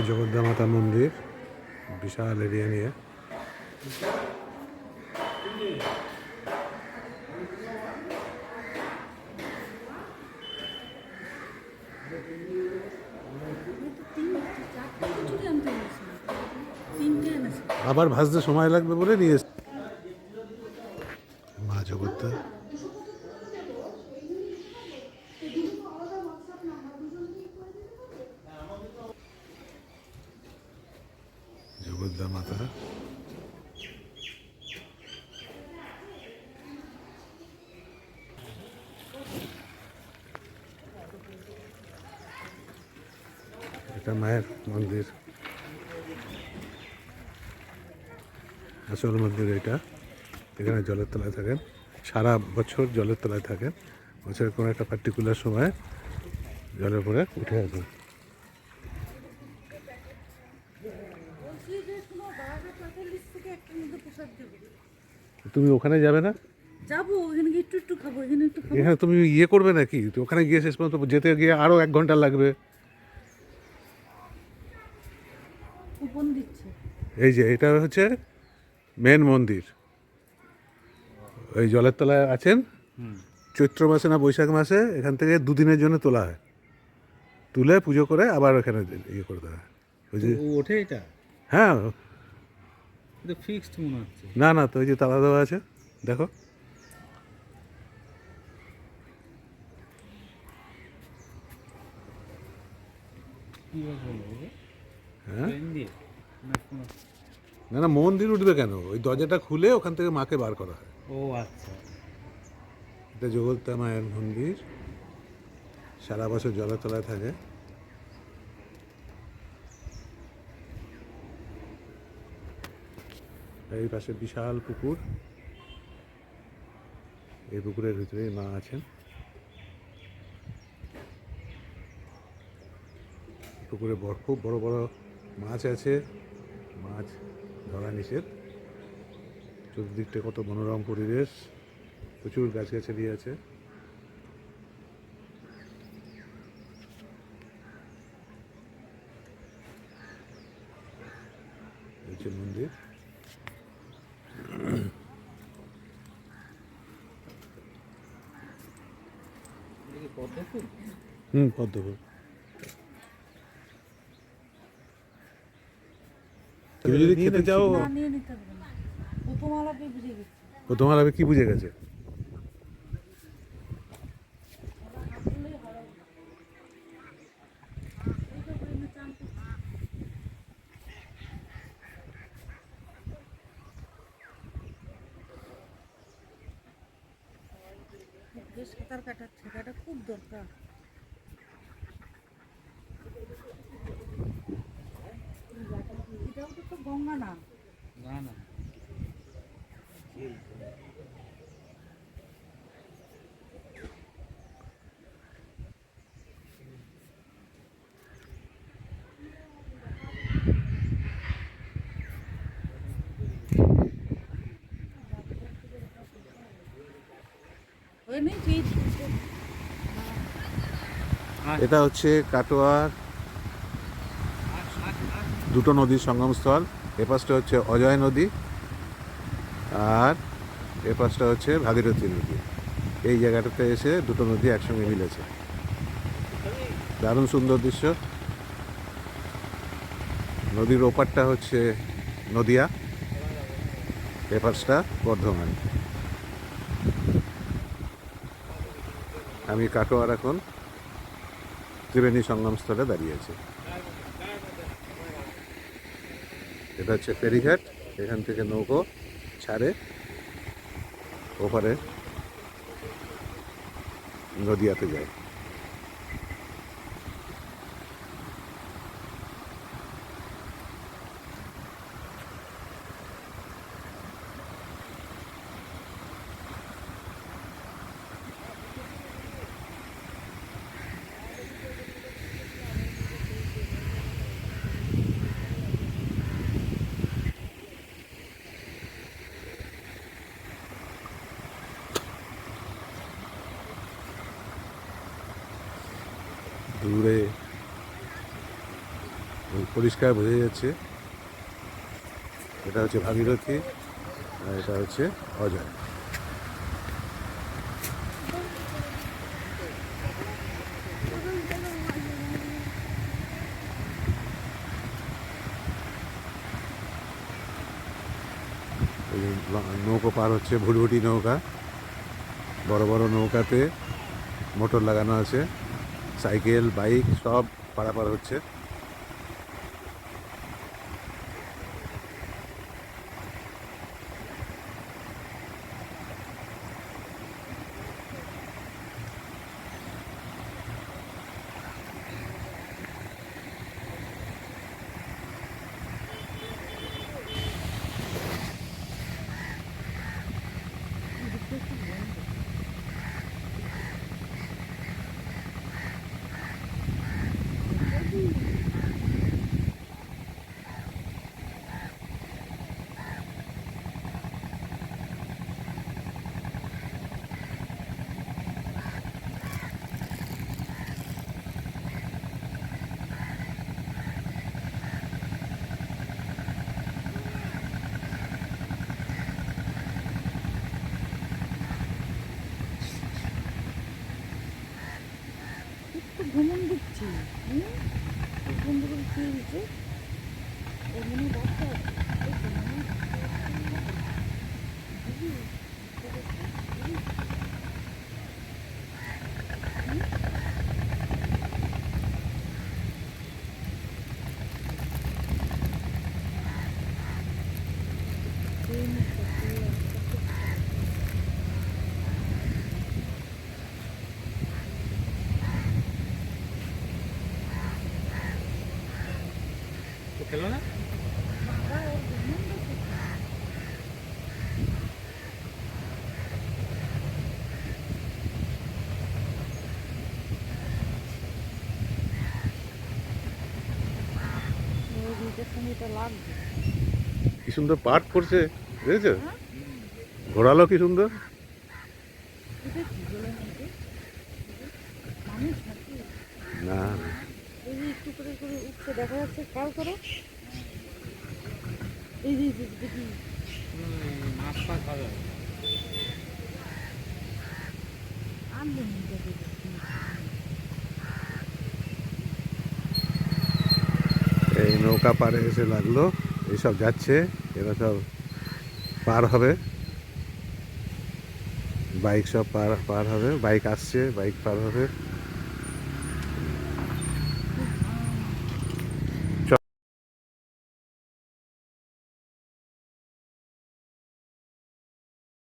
জগদ্দা মাতা মন্দির, বিশাল এরিয়া নিয়ে। আবার ভাজতে সময় লাগবে বলে নিয়ে এসছি মা জগদ্দা। জগদ্দা মাতা এটা মায়ের মন্দির, আসল মন্দির এটা। এখানে জলের তলায় থাকেন, সারা বছর জলের তলায় থাকেন। বছরের কোনো একটা পার্টিকুলার সময় জলের পরে উঠে আসেন। তুমি ওখানে যাবে না? যাবো, ওখানে গিয়ে একটু খাবো, এখানে একটু খাবো। এখানে তুমি ইয়ে করবে নাকি? তো ওখানে গিয়ে শেষ পর্যন্ত যেতে গিয়ে আরও 1 ঘন্টা লাগবে। কুপন দিচ্ছে। এই যে এটা হচ্ছে মেন মন্দির, ওই জলের তলায় আছেন। চৈত্র মাসে না বৈশাখ মাসে এখান থেকে 2 দিনের জন্য তোলা হয়, তুলে পুজো করে আবার ওখানে ইয়ে করে দেওয়া হয়। ওই যে ওঠে এটা হ্যাঁ, ফিক্সড মনে হচ্ছে। না না, তো ওই যে তালা দেওয়া আছে, দেখো। হ্যাঁ, না না, মন্দির উঠবে কেন? ওই দরজাটা খুলে ওখান থেকে মাকে বার করা হয়। ও আচ্ছা, এটা জগদ্দা মায়ের মন্দির, সারা বছর জলের তলায় থাকে। এই পাশে বিশাল পুকুর, এই পুকুরের ভিতরেই মা আছেন। পুকুরে খুব বড় বড় মাছ আছে, মাছ ধরা নিষেধ। চতুর্দিকটা কত মনোরম পরিবেশ, প্রচুর গাছগাছালি আছে। এই হচ্ছে মন্দির। পদ্মফুল। তুমি যদি খেতে চাও, না, নিয়ে নিতে হবে না। প্রথম আলাপে বুঝে গেছি। তোমার আগে কি বুঝে গেছে? সাঁতার কাটার ছেলেটা খুব দরকার। এটাও তো গঙ্গা না। না না, এটা হচ্ছে কাটোয়ার দুটো নদীর সঙ্গমস্থল। এ পাশটা হচ্ছে অজয় নদী, আর এ পাশটা হচ্ছে ভাগীরথী নদী। এই জায়গাটাতে এসে দুটো নদী একসঙ্গে মিলেছে, দারুণ সুন্দর দৃশ্য। নদীর ওপারটা হচ্ছে নদিয়া, এ পাশটা বর্ধমান। আমি কাটোয়ার এখন ত্রিবেণী সঙ্গমস্থলে দাঁড়িয়ে আছি। এটা হচ্ছে ফেরিঘাট, এখান থেকে নৌকো ছাড়ে ওপারে নদিয়াতে যায়। পরিষ্কার বোঝা যাচ্ছে। এটা হচ্ছে ভাগীরথী আর এটা হচ্ছে অজয়। এই যে নৌকো পার হচ্ছে, ভুটভুটি নৌকা। বড় বড় নৌকাতে মোটর লাগানো আছে, সাইকেল বাইক সব পারাপার হচ্ছে। একটু ভ্রমণ দিচ্ছি বন্ধু করে শুয়ে দিচ্ছে ওর মনে হয় বাচ্চা আছে এই তো মনে হয় দিদি, দিদি, এই মুখটা খুললাম, কত তো খেলো না? বাবা ওর ভ্রমণ দিচ্ছে। ওই দুইটার সঙ্গে এটা লাগবে। কি সুন্দর পাট পড়ছে, বুঝেছো? ঘোরালো কি সুন্দর। এটা কি বলে নাকি মানুষ নাকি না, এই যে একটু করে করে উঠছে দেখা যাচ্ছে, খেয়াল করো এই যে দেখি মাছ ফাছ হবে। আনলো দেখি এই নৌকা পাড়ে এসে লাগলো, এইসব যাচ্ছে, এরা সব পার হবে, বাইক সব পার পার হবে, বাইক আসছে, বাইক পার হবে।